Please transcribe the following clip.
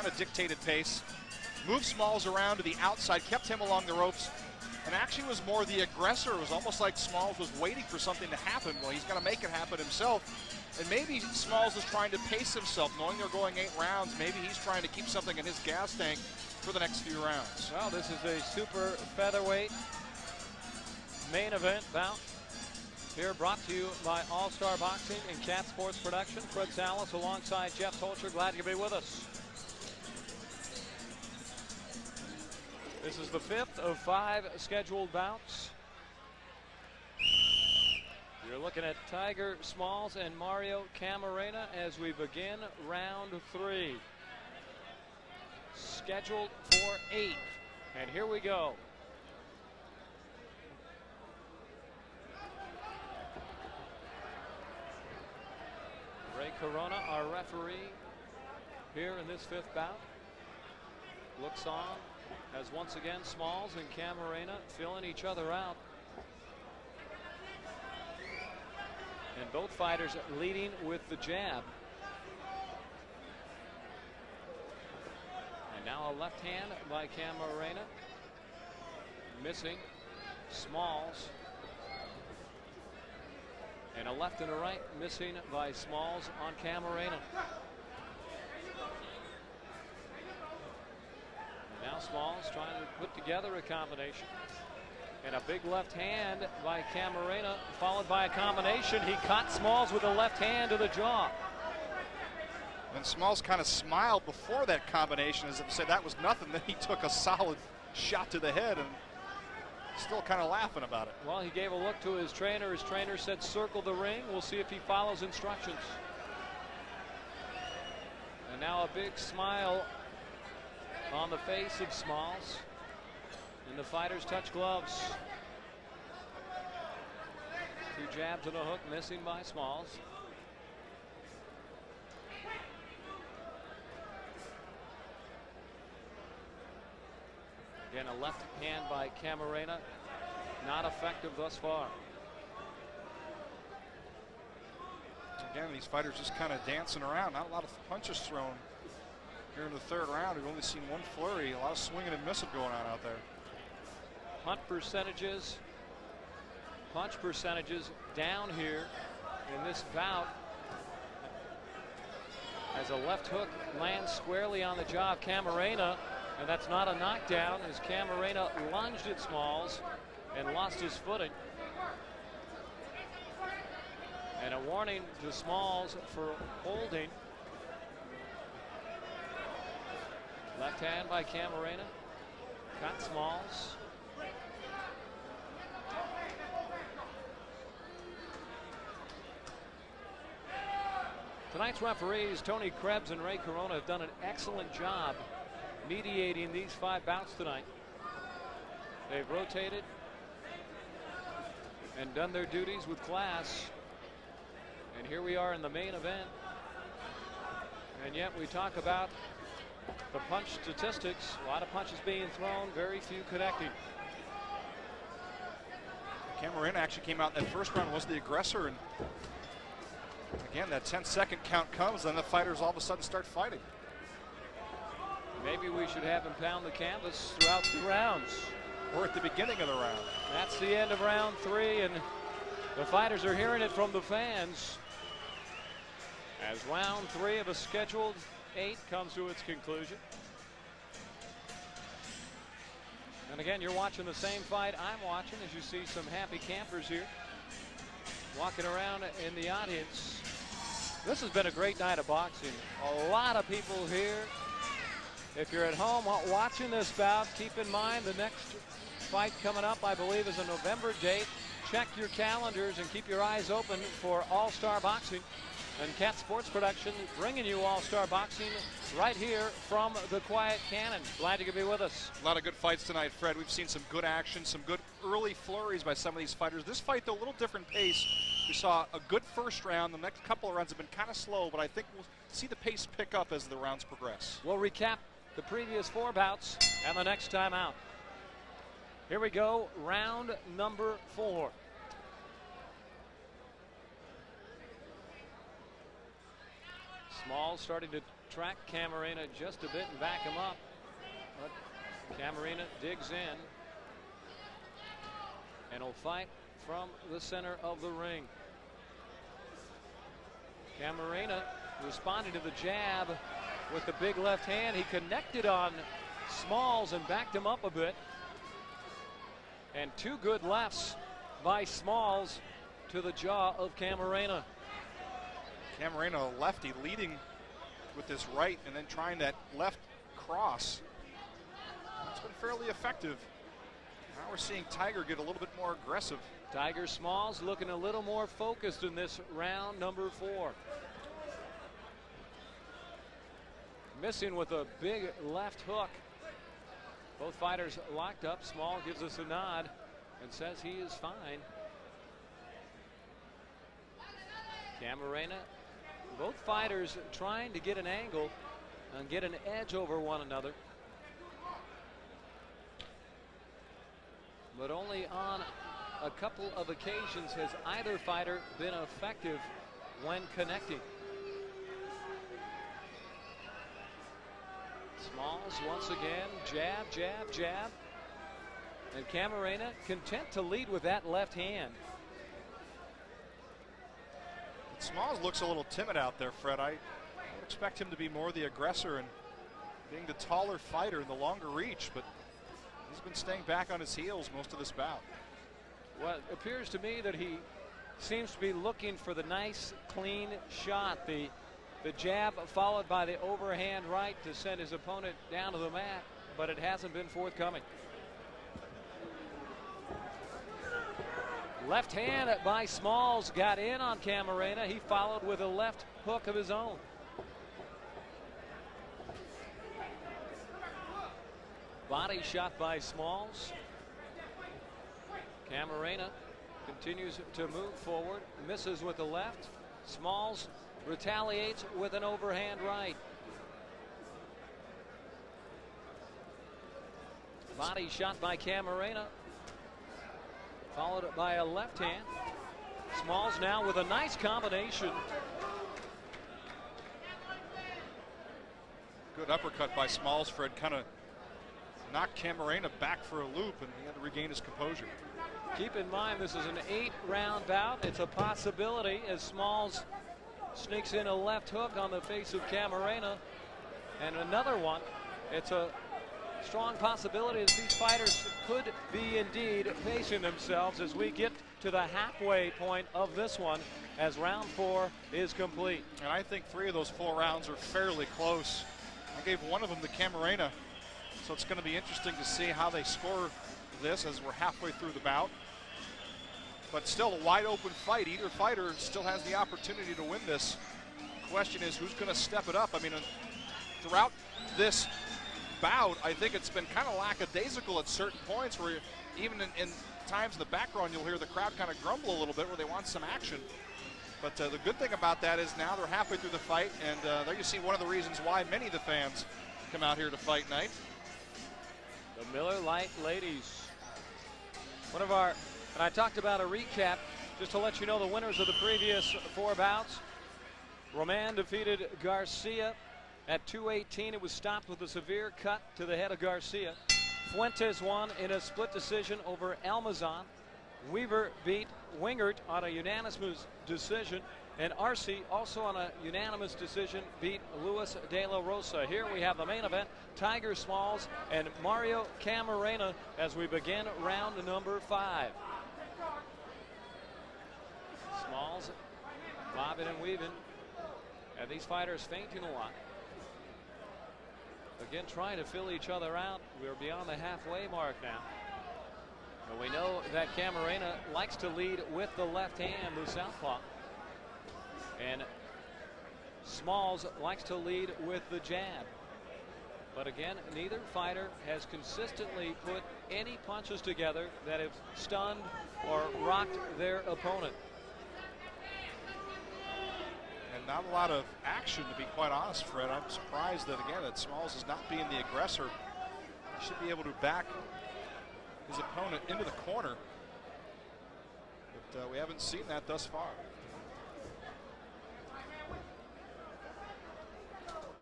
kind of dictated pace. Moved Smalls around to the outside, kept him along the ropes, and actually was more the aggressor. It was almost like Smalls was waiting for something to happen. Well, he's going to make it happen himself. And maybe Smalls is trying to pace himself, knowing they're going 8 rounds. Maybe he's trying to keep something in his gas tank for the next few rounds. Well, this is a super featherweight main event bout. Here brought to you by All-Star Boxing and Cat Sports Production. Fred Salas alongside Jeff Tolcher. Glad you could be with us. This is the 5th of 5 scheduled bouts. You're looking at Tiger Smalls and Mario Camarena as we begin round 3. Scheduled for 8. And here we go. Ray Corona, our referee, here in this 5th bout. Looks on as once again Smalls and Camarena filling each other out. And both fighters leading with the jab. And now a left hand by Camarena. Missing Smalls. And a left and a right missing by Smalls on Camarena. And now Smalls trying to put together a combination. And a big left hand by Camarena, followed by a combination. He caught Smalls with a left hand to the jaw. And Smalls kind of smiled before that combination as if to say that was nothing. Then he took a solid shot to the head and still kind of laughing about it. Well, he gave a look to his trainer. His trainer said circle the ring. We'll see if he follows instructions. And now a big smile on the face of Smalls. And the fighters touch gloves. 2 jabs and a hook missing by Smalls. Again, a left hand by Camarena, not effective thus far. Again, these fighters just kind of dancing around. Not a lot of punches thrown here in the 3rd round. We've only seen one flurry. A lot of swinging and missing going on out there. Punch percentages down here in this bout as a left hook lands squarely on the jaw of Camarena, and that's not a knockdown as Camarena lunged at Smalls and lost his footing. And a warning to Smalls for holding. Left hand by Camarena, got Smalls. Tonight's referees, Tony Krebs and Ray Corona, have done an excellent job mediating these 5 bouts tonight. They've rotated and done their duties with class. And here we are in the main event. And yet we talk about the punch statistics. A lot of punches being thrown, very few connecting. Camarena actually came out in that 1st round, was the aggressor, and again, that 10-second count comes, then the fighters all of a sudden start fighting. Maybe we should have him pound the canvas throughout the rounds. Or at the beginning of the round. That's the end of round 3, and the fighters are hearing it from the fans as round 3 of a scheduled 8 comes to its conclusion. And again, you're watching the same fight I'm watching as you see some happy campers here walking around in the audience. This has been a great night of boxing. A lot of people here. If you're at home watching this bout, keep in mind the next fight coming up, I believe, is a November date. Check your calendars and keep your eyes open for All-Star Boxing and Cat Sports Production, bringing you All-Star Boxing right here from the Quiet Cannon. Glad you could be with us. A lot of good fights tonight, Fred. We've seen some good action, some good early flurries by some of these fighters. This fight, though, a little different pace. We saw a good 1st round. The next couple of rounds have been kind of slow, but I think we'll see the pace pick up as the rounds progress. We'll recap the previous 4 bouts and the next time out. Here we go, round number 4. Smalls starting to track Camarena just a bit and back him up. But Camarena digs in and will fight from the center of the ring. Camarena responding to the jab with the big left hand. He connected on Smalls and backed him up a bit. And two good lefts by Smalls to the jaw of Camarena. Camarena, a lefty, leading with this right and then trying that left cross. It's been fairly effective. Now we're seeing Tiger get a little bit more aggressive. Tiger Smalls looking a little more focused in this round number 4. Missing with a big left hook. Both fighters locked up. Small gives us a nod and says he is fine. Camarena, both fighters trying to get an angle and get an edge over one another. But only on a couple of occasions has either fighter been effective when connecting. Smalls once again, jab, jab, jab. And Camarena content to lead with that left hand. Smalls looks a little timid out there, Fred. I would expect him to be more the aggressor and being the taller fighter in the longer reach, but he's been staying back on his heels most of this bout. Well, it appears to me that he seems to be looking for the nice, clean shot. The jab followed by the overhand right to send his opponent down to the mat, but it hasn't been forthcoming. Left hand by Smalls got in on Camarena. He followed with a left hook of his own. Body shot by Smalls. Camarena continues to move forward, misses with the left. Smalls retaliates with an overhand right. Body shot by Camarena, followed by a left hand. Smalls now with a nice combination. Good uppercut by Smalls, Fred. Kind of knocked Camarena back for a loop, and he had to regain his composure. Keep in mind, this is an 8-round bout. It's a possibility as Smalls sneaks in a left hook on the face of Camarena, and another one. It's a strong possibility that these fighters could be indeed pacing themselves as we get to the halfway point of this one as round 4 is complete. And I think 3 of those 4 rounds are fairly close. I gave one of them to Camarena, so it's going to be interesting to see how they score this as we're halfway through the bout. But still a wide open fight. Either fighter still has the opportunity to win this. The question is, who's going to step it up? I mean, throughout this bout, I think it's been kind of lackadaisical at certain points where even in times in the background you'll hear the crowd kind of grumble a little bit where they want some action. But the good thing about that is now they're halfway through the fight, and there you see one of the reasons why many of the fans come out here to fight night. The Miller Lite ladies. One of our, and I talked about a recap just to let you know the winners of the previous 4 bouts. Roman defeated Garcia at 218. It was stopped with a severe cut to the head of Garcia. Fuentes won in a split decision over Almazan. Weaver beat Wingert on a unanimous decision, and Arce also on a unanimous decision beat Luis de la Rosa. Here we have the main event, Tiger Smalls and Mario Camarena, as we begin round number 5. Smalls bobbing and weaving, and these fighters fainting a lot. Again, trying to fill each other out. We're beyond the halfway mark now. And we know that Camarena likes to lead with the left hand, the southpaw. And Smalls likes to lead with the jab. But again, neither fighter has consistently put any punches together that have stunned or rocked their opponent. And not a lot of action, to be quite honest, Fred. I'm surprised that, again, that Smalls is not being the aggressor. He should be able to back his opponent into the corner. But we haven't seen that thus far.